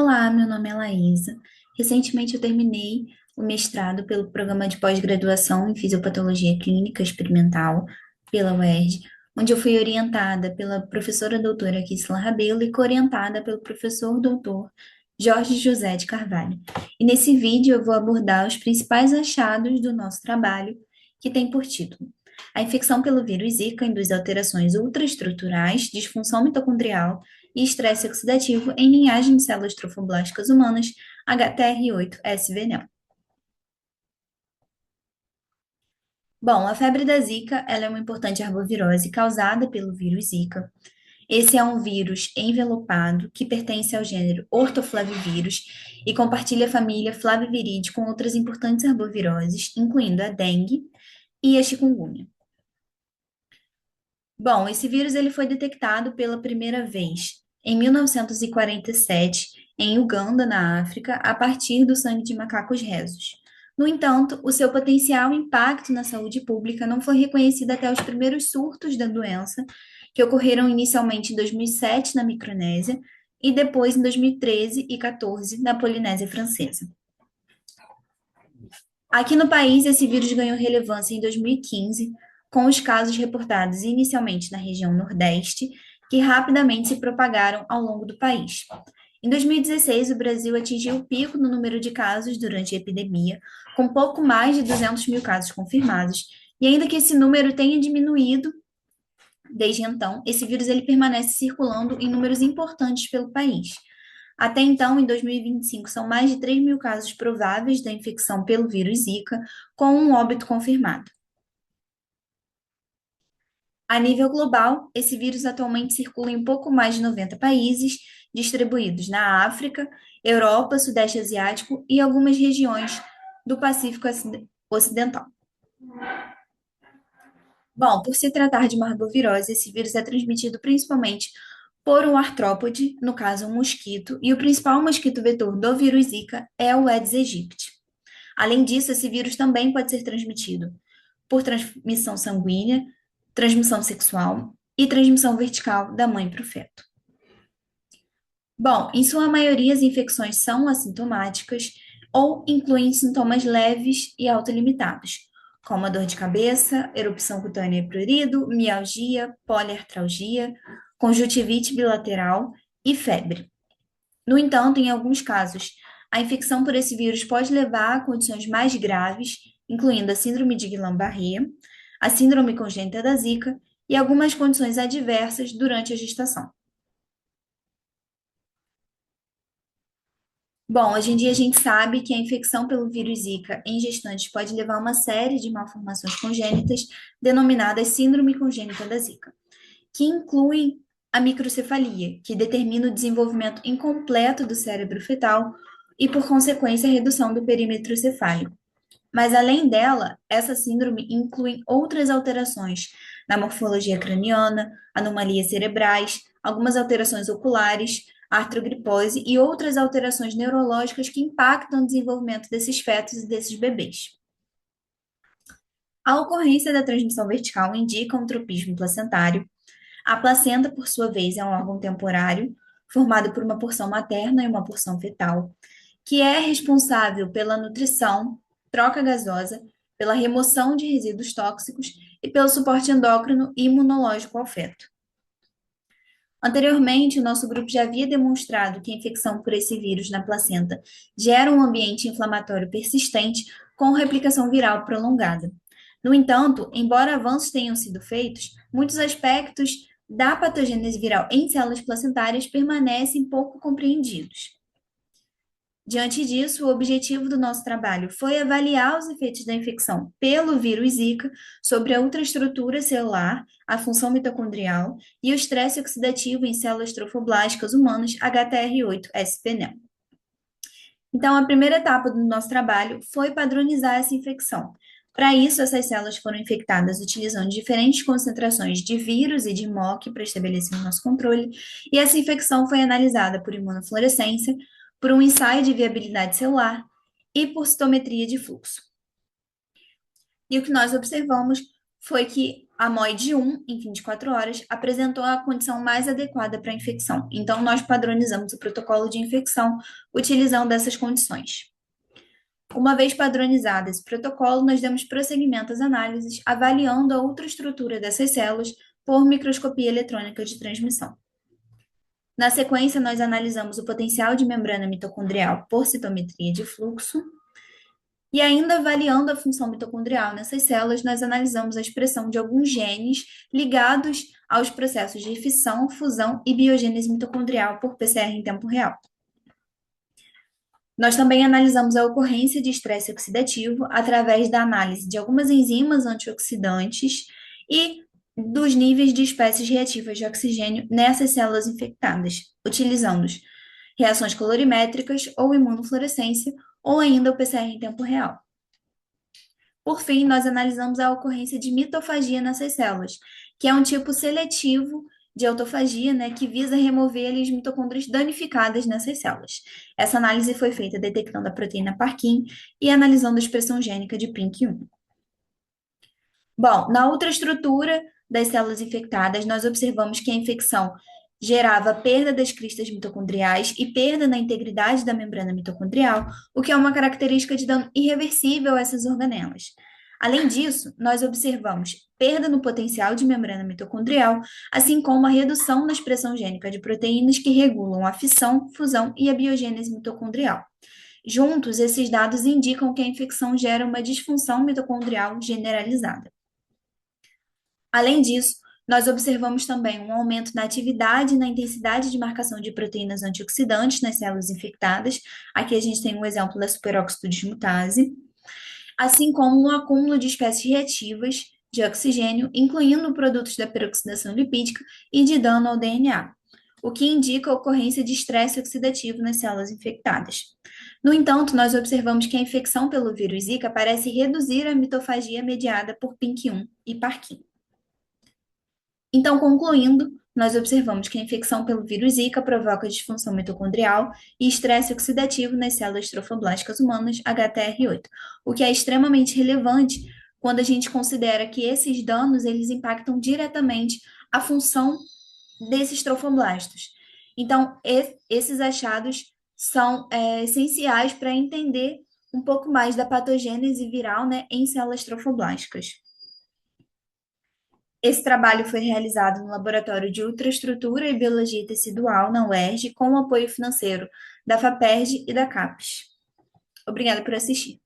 Olá, meu nome é Laísa. Recentemente eu terminei o mestrado pelo programa de pós-graduação em Fisiopatologia Clínica Experimental pela UERJ, onde eu fui orientada pela professora doutora Kissla Rabelo e coorientada pelo professor doutor Jorge José de Carvalho. E nesse vídeo eu vou abordar os principais achados do nosso trabalho, que tem por título: a infecção pelo vírus Zika induz alterações ultraestruturais, disfunção mitocondrial e estresse oxidativo em linhagem de células trofoblásticas humanas, HTR8-SVNL. Bom, a febre da Zika, ela é uma importante arbovirose causada pelo vírus Zika. Esse é um vírus envelopado que pertence ao gênero Orthoflavivírus e compartilha a família Flaviviridae com outras importantes arboviroses, incluindo a dengue e a chikungunya. Bom, esse vírus ele foi detectado pela primeira vez em 1947 em Uganda, na África, a partir do sangue de macacos rhesus. No entanto, o seu potencial impacto na saúde pública não foi reconhecido até os primeiros surtos da doença, que ocorreram inicialmente em 2007 na Micronésia e depois em 2013 e 14 na Polinésia Francesa. Aqui no país, esse vírus ganhou relevância em 2015, com os casos reportados inicialmente na região Nordeste, que rapidamente se propagaram ao longo do país. Em 2016, o Brasil atingiu o pico no número de casos durante a epidemia, com pouco mais de 200 mil casos confirmados, e ainda que esse número tenha diminuído desde então, esse vírus ele permanece circulando em números importantes pelo país. Até então, em 2025, são mais de 3 mil casos prováveis da infecção pelo vírus Zika, com um óbito confirmado. A nível global, esse vírus atualmente circula em um pouco mais de 90 países, distribuídos na África, Europa, Sudeste Asiático e algumas regiões do Pacífico Ocidental. Bom, por se tratar de uma arbovirose, esse vírus é transmitido principalmente por um artrópode, no caso um mosquito, e o principal mosquito vetor do vírus Zika é o Aedes aegypti. Além disso, esse vírus também pode ser transmitido por transmissão sanguínea, transmissão sexual e transmissão vertical da mãe para o feto. Bom, em sua maioria, as infecções são assintomáticas ou incluem sintomas leves e autolimitados, como a dor de cabeça, erupção cutânea e prurido, mialgia, poliartralgia, conjuntivite bilateral e febre. No entanto, em alguns casos, a infecção por esse vírus pode levar a condições mais graves, incluindo a síndrome de Guillain-Barré, a síndrome congênita da Zika e algumas condições adversas durante a gestação. Bom, hoje em dia a gente sabe que a infecção pelo vírus Zika em gestantes pode levar a uma série de malformações congênitas, denominadas síndrome congênita da Zika, que incluem a microcefalia, que determina o desenvolvimento incompleto do cérebro fetal e, por consequência, a redução do perímetro cefálico. Mas, além dela, essa síndrome inclui outras alterações na morfologia craniana, anomalias cerebrais, algumas alterações oculares, artrogripose e outras alterações neurológicas que impactam o desenvolvimento desses fetos e desses bebês. A ocorrência da transmissão vertical indica um tropismo placentário. A placenta, por sua vez, é um órgão temporário, formado por uma porção materna e uma porção fetal, que é responsável pela nutrição, troca gasosa, pela remoção de resíduos tóxicos e pelo suporte endócrino e imunológico ao feto. Anteriormente, o nosso grupo já havia demonstrado que a infecção por esse vírus na placenta gera um ambiente inflamatório persistente com replicação viral prolongada. No entanto, embora avanços tenham sido feitos, muitos aspectos da patogênese viral em células placentárias permanecem pouco compreendidos. Diante disso, o objetivo do nosso trabalho foi avaliar os efeitos da infecção pelo vírus Zika sobre a ultraestrutura celular, a função mitocondrial e o estresse oxidativo em células trofoblásticas humanas HTR8-SPNEL. Então, a primeira etapa do nosso trabalho foi padronizar essa infecção. Para isso, essas células foram infectadas utilizando diferentes concentrações de vírus e de MOC para estabelecer o nosso controle, e essa infecção foi analisada por imunofluorescência, por um ensaio de viabilidade celular e por citometria de fluxo. E o que nós observamos foi que A MOID 1, em 24 horas, apresentou a condição mais adequada para a infecção. Então, nós padronizamos o protocolo de infecção utilizando essas condições. Uma vez padronizado esse protocolo, nós damos prosseguimento às análises, avaliando a ultraestrutura dessas células por microscopia eletrônica de transmissão. Na sequência, nós analisamos o potencial de membrana mitocondrial por citometria de fluxo. E ainda avaliando a função mitocondrial nessas células, nós analisamos a expressão de alguns genes ligados aos processos de fissão, fusão e biogênese mitocondrial por PCR em tempo real. Nós também analisamos a ocorrência de estresse oxidativo através da análise de algumas enzimas antioxidantes e dos níveis de espécies reativas de oxigênio nessas células infectadas, utilizando reações colorimétricas ou imunofluorescência, ou ainda o PCR em tempo real. Por fim, nós analisamos a ocorrência de mitofagia nessas células, que é um tipo seletivo de autofagia, né, que visa remover as mitocôndrias danificadas nessas células. Essa análise foi feita detectando a proteína Parkin e analisando a expressão gênica de PINK1. Bom, na ultraestrutura das células infectadas, nós observamos que a infecção gerava perda das cristas mitocondriais e perda na integridade da membrana mitocondrial, o que é uma característica de dano irreversível a essas organelas. Além disso, nós observamos perda no potencial de membrana mitocondrial, assim como a redução na expressão gênica de proteínas que regulam a fissão, fusão e a biogênese mitocondrial. Juntos, esses dados indicam que a infecção gera uma disfunção mitocondrial generalizada. Além disso, nós observamos também um aumento na atividade e na intensidade de marcação de proteínas antioxidantes nas células infectadas. Aqui a gente tem um exemplo da superóxido dismutase, assim como um acúmulo de espécies reativas de oxigênio, incluindo produtos da peroxidação lipídica e de dano ao DNA, o que indica a ocorrência de estresse oxidativo nas células infectadas. No entanto, nós observamos que a infecção pelo vírus Zika parece reduzir a mitofagia mediada por PINK1 e Parkin. Então, concluindo, nós observamos que a infecção pelo vírus Zika provoca disfunção mitocondrial e estresse oxidativo nas células trofoblásticas humanas, HTR8, o que é extremamente relevante quando a gente considera que esses danos eles impactam diretamente a função desses trofoblastos. Então, esses achados são essenciais para entender um pouco mais da patogênese viral, né, em células trofoblásticas. Esse trabalho foi realizado no Laboratório de Ultraestrutura e Biologia Tecidual, na UERJ, com o apoio financeiro da FAPERJ e da CAPES. Obrigada por assistir.